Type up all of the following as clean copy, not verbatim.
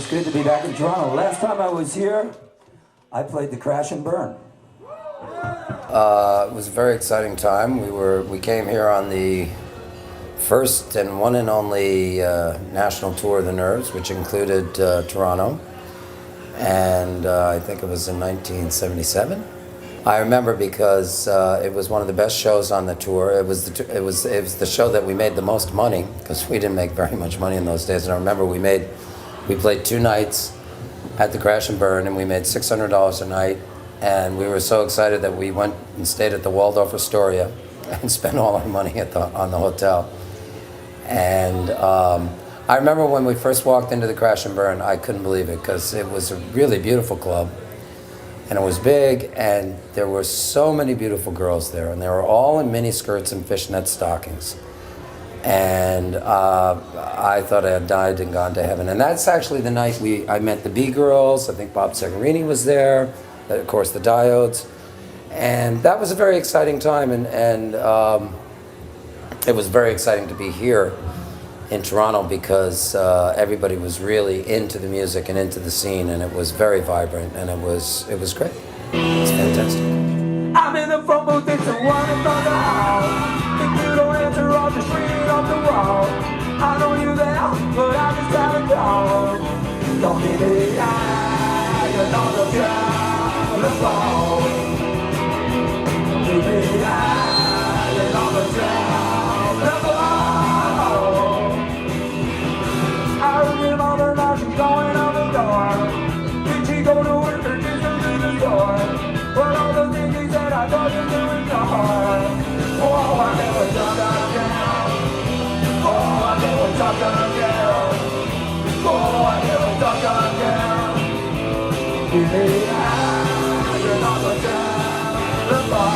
It's good to be back in Toronto. Last time I was here, I played the Crash and Burn. It was a very exciting time. We came here on the first and one and only national tour of the Nerves, which included Toronto, and I think it was in 1977. I remember because it was one of the best shows on the tour. It was the show that we made the most money, because we didn't make very much money in those days. And I remember we played 2 nights at the Crash and Burn, and we made $600 a night. And we were so excited that we went and stayed at the Waldorf Astoria and spent all our money on the hotel. And I remember when we first walked into the Crash and Burn, I couldn't believe it, because it was a really beautiful club. And it was big, and there were so many beautiful girls there, and they were all in mini skirts and fishnet stockings. And I thought I had died and gone to heaven. And that's actually the night I met the B-Girls. I think Bob Segarini was there, of course the Diodes. And that was a very exciting time, and it was very exciting to be here in Toronto, because everybody was really into the music and into the scene, and it was very vibrant, and it was great. It was fantastic. I'm in the phone booth, it's a one from the house. If you don't answer, I'll just read it off the wall. I know you there, but I just haven't gone. Don't be the eye, you're not the telephone. Don't be the eye, you're not the telephone. I remember now she's going out the door. Did she go to work or just go to the store? But all the things he said I thought you knew ignore. Oh, I never talked again. Oh, I never talked again. Oh, I never talked again. Yeah, you're not the telephone.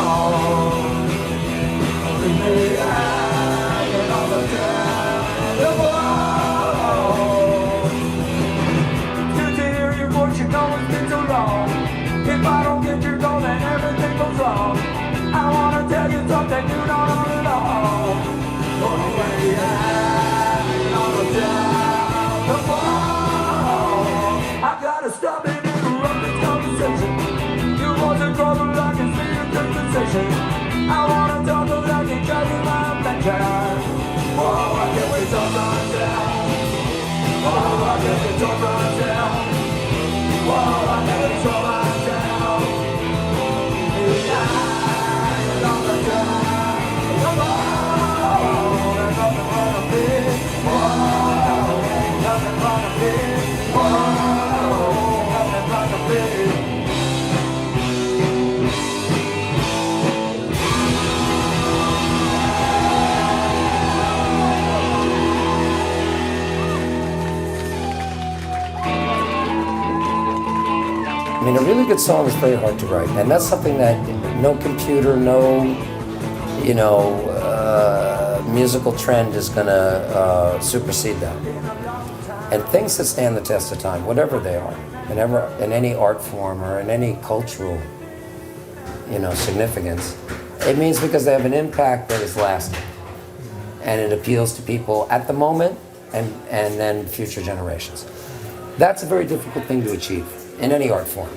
Yeah, you're not the telephone. You know it's been so long. If I don't get your call, then everything goes wrong. I wanna tell you something you don't know at all. Oh, yeah, on the telephone. I gotta stop and interrupt this conversation. You want to trouble, I can see your conversation. I wanna talk, but I can tell you my attention. Oh, I can't wait to talk down. Oh, I can't wait to talk down. Oh, I never saw myself. Yeah, you're on the ground. Come on, there's nothing wrong with it. Oh, nothing wrong with it. Oh, nothing wrong with it. I mean, a really good song is very hard to write, and that's something that no computer, no, musical trend is gonna supersede that. And things that stand the test of time, whatever they are, in any art form or in any cultural, significance, it means because they have an impact that is lasting, and it appeals to people at the moment and then future generations. That's a very difficult thing to achieve in any art form.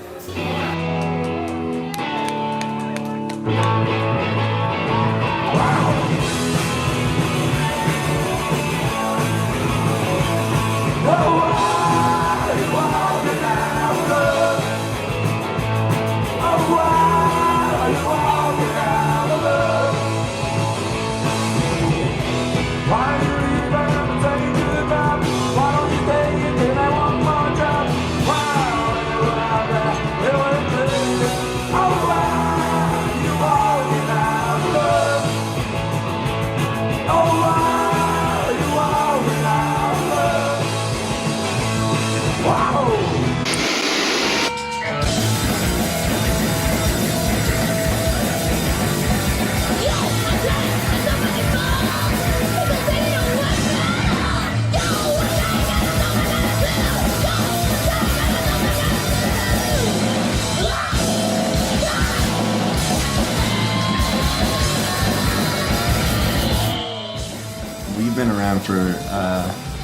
We've been around for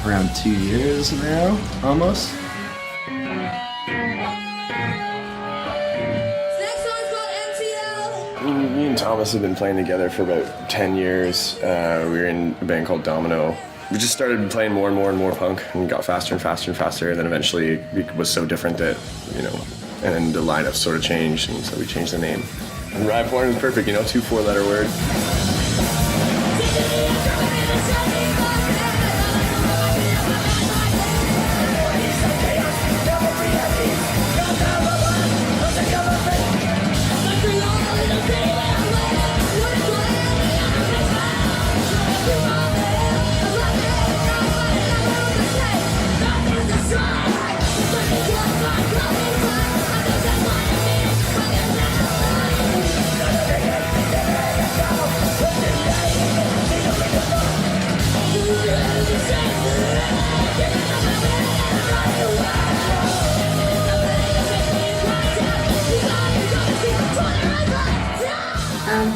around 2 years now, almost. Me and Thomas have been playing together for about 10 years. We were in a band called Domino. We just started playing more and more and more punk and got faster and faster and faster, and then eventually it was so different that, and then the lineup sort of changed, and so we changed the name. And Riot Porn was perfect, 2 4-letter words.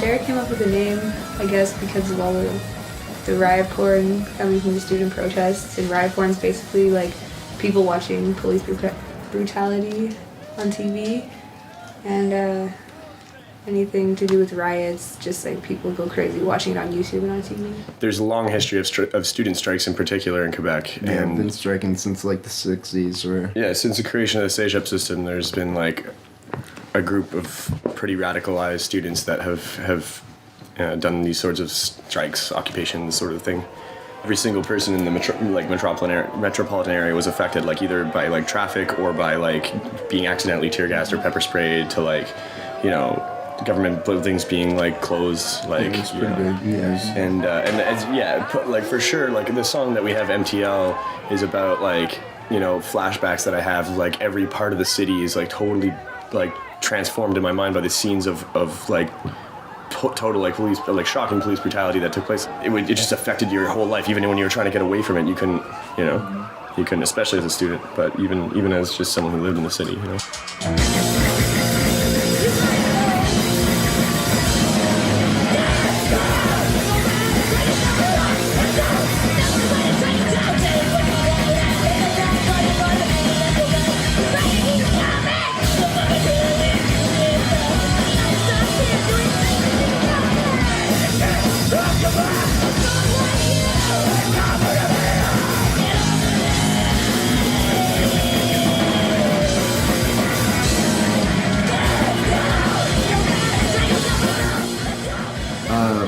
Derek came up with the name, I guess, because of all the riot porn coming from the student protests. And riot porn is basically like people watching police brutality on TV, and anything to do with riots, just like people go crazy watching it on YouTube and on TV. There's a long history of student strikes in particular in Quebec. Yeah, and been striking since like the 60s. Yeah, since the creation of the S.H.I.T system, there's been like a group of pretty radicalized students that have done these sorts of strikes, occupations, sort of thing. Every single person in the metropolitan area was affected, like either by like traffic or by like being accidentally tear gassed or pepper sprayed, to like, government buildings being like closed, like like for sure, like the song that we have, MTL, is about like flashbacks that I have, like every part of the city is like totally like transformed in my mind by the scenes of like total like shocking police brutality that took place. It just affected your whole life, even when you were trying to get away from it. You couldn't, especially as a student, but even as just someone who lived in the city,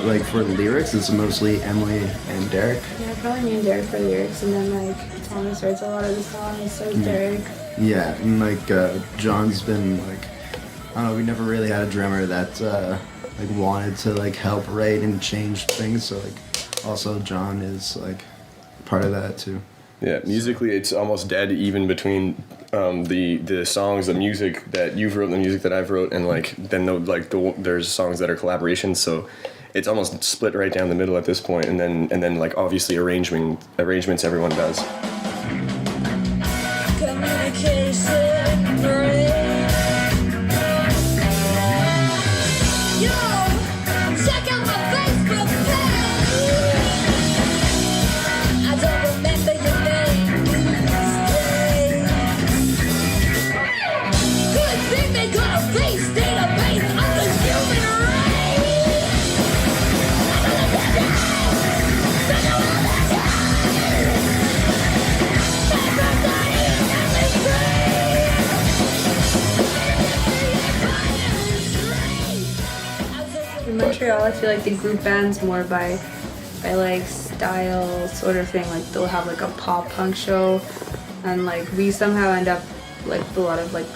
Like for the lyrics, it's mostly Emily and Derek. Yeah, probably me and Derek for lyrics, and then like Thomas writes a lot of the songs, so is Derek. Yeah, and like John's been like, I don't know, we never really had a drummer that like wanted to like help write and change things, so like also John is like part of that too. Yeah, musically it's almost dead even between the songs, the music that you've wrote and the music that I've wrote, and like then there's songs that are collaborations, so it's almost split right down the middle at this point, and then like obviously arrangements everyone does. In Montreal, I feel like they group bands more by like style sort of thing. Like they'll have like a pop punk show, and like we somehow end up like a lot of like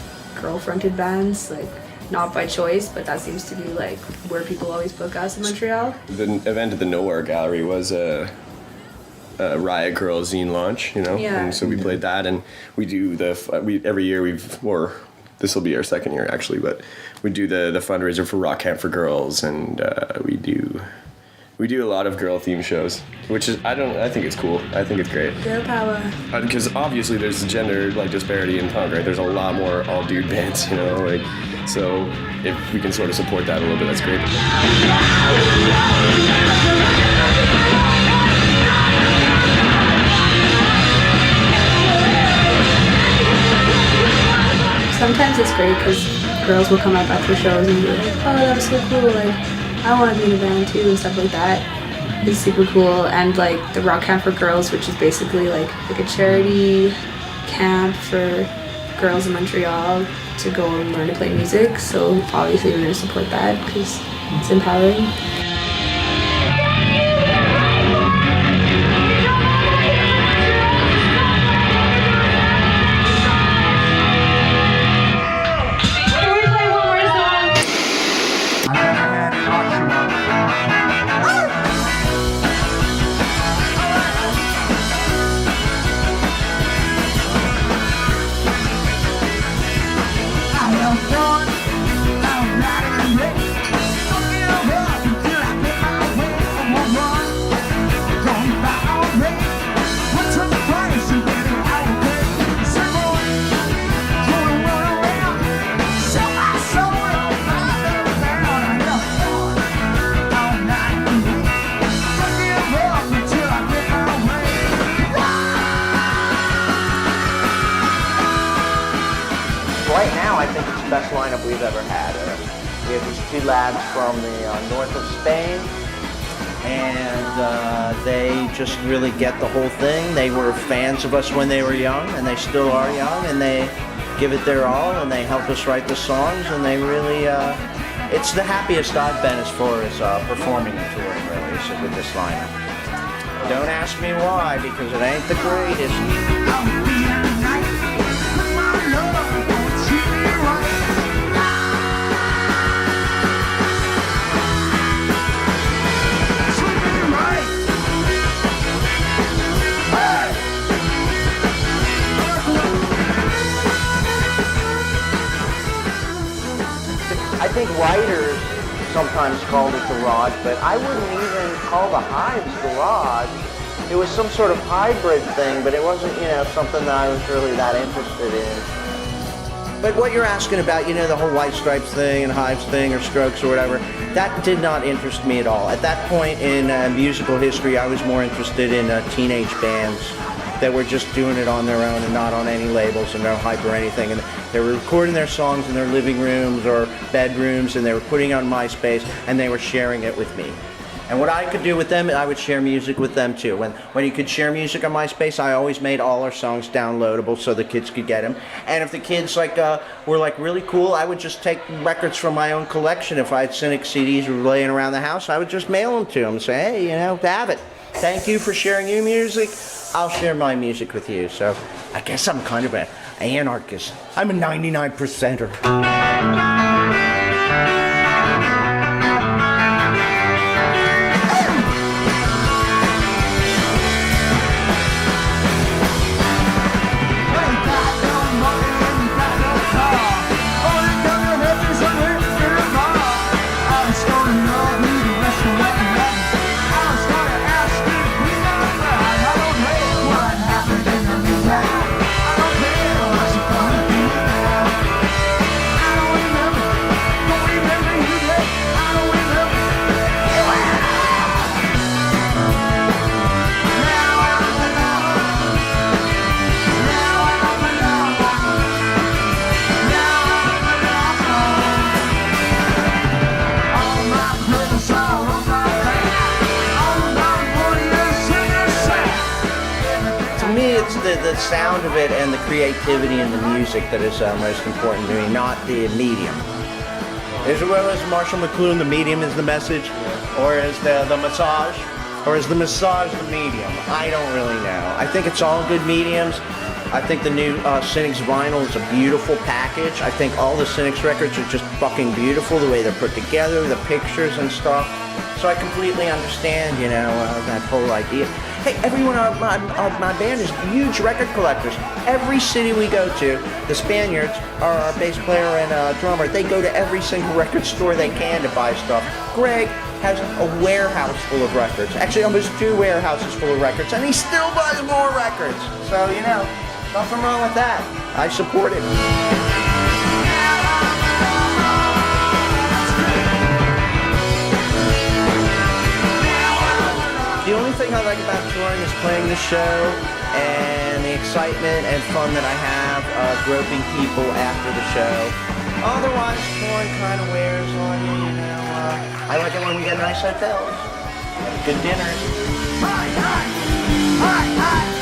girl-fronted bands, like not by choice, but that seems to be like where people always book us in Montreal. The event at the Nowhere Gallery was a Riot Girl zine launch, Yeah. And so we played that, and we do every year this will be our second year actually, but we do the fundraiser for Rock Camp for Girls, and we do a lot of girl themed shows, which is I think it's cool. I think it's great. Girl power. Because obviously there's a gender like disparity in punk, right? There's a lot more all dude bands, so if we can sort of support that a little bit, that's great. Sometimes it's great because girls will come up after shows and be like, oh, that was so cool, like, I want to be in a band too, and stuff like that. It's super cool. And like the Rock Camp for Girls, which is basically like a charity camp for girls in Montreal to go and learn to play music. So obviously we're going to support that because it's empowering. Right now, I think it's the best lineup we've ever had. We have these two lads from the north of Spain, and they just really get the whole thing. They were fans of us when they were young, and they still are young, and they give it their all, and they help us write the songs, and they really, it's the happiest I've been as far as performing and touring, really, is with this lineup. Don't ask me why, because it ain't the greatest. I think writers sometimes called it garage, but I wouldn't even call the Hives garage. It was some sort of hybrid thing, but it wasn't, something that I was really that interested in. But what you're asking about, the whole White Stripes thing and Hives thing or Strokes or whatever, that did not interest me at all. At that point in musical history, I was more interested in teenage bands that were just doing it on their own and not on any labels and no hype or anything. And they were recording their songs in their living rooms or bedrooms, and they were putting it on MySpace, and they were sharing it with me. And what I could do with them, I would share music with them too. When you could share music on MySpace, I always made all our songs downloadable so the kids could get them. And if the kids were really cool, I would just take records from my own collection. If I had Cynics CDs laying around the house, I would just mail them to them and say, hey, have it. Thank you for sharing your music. I'll share my music with you. So I guess I'm kind of an anarchist. I'm a 99%er. The sound of it and the creativity in the music that is most important to me, not the medium. As well as Marshall McLuhan, the medium is the message, or is the massage, or is the massage the medium? I don't really know. I think it's all good mediums. I think the new Cynics vinyl is a beautiful package. I think all the Cynics records are just fucking beautiful, the way they're put together, the pictures and stuff. So I completely understand, that whole idea. Hey, everyone on my band is huge record collectors. Every city we go to, the Spaniards are our bass player and drummer. They go to every single record store they can to buy stuff. Greg has a warehouse full of records. Actually, almost 2 warehouses full of records, and he still buys more records. So, nothing wrong with that. I support it. The only thing I like about touring is playing the show and the excitement and fun that I have groping people after the show. Otherwise, porn kind of wears on you, you know. I like it when we get nice hotels, good dinners. Hi, hi, hi, hi.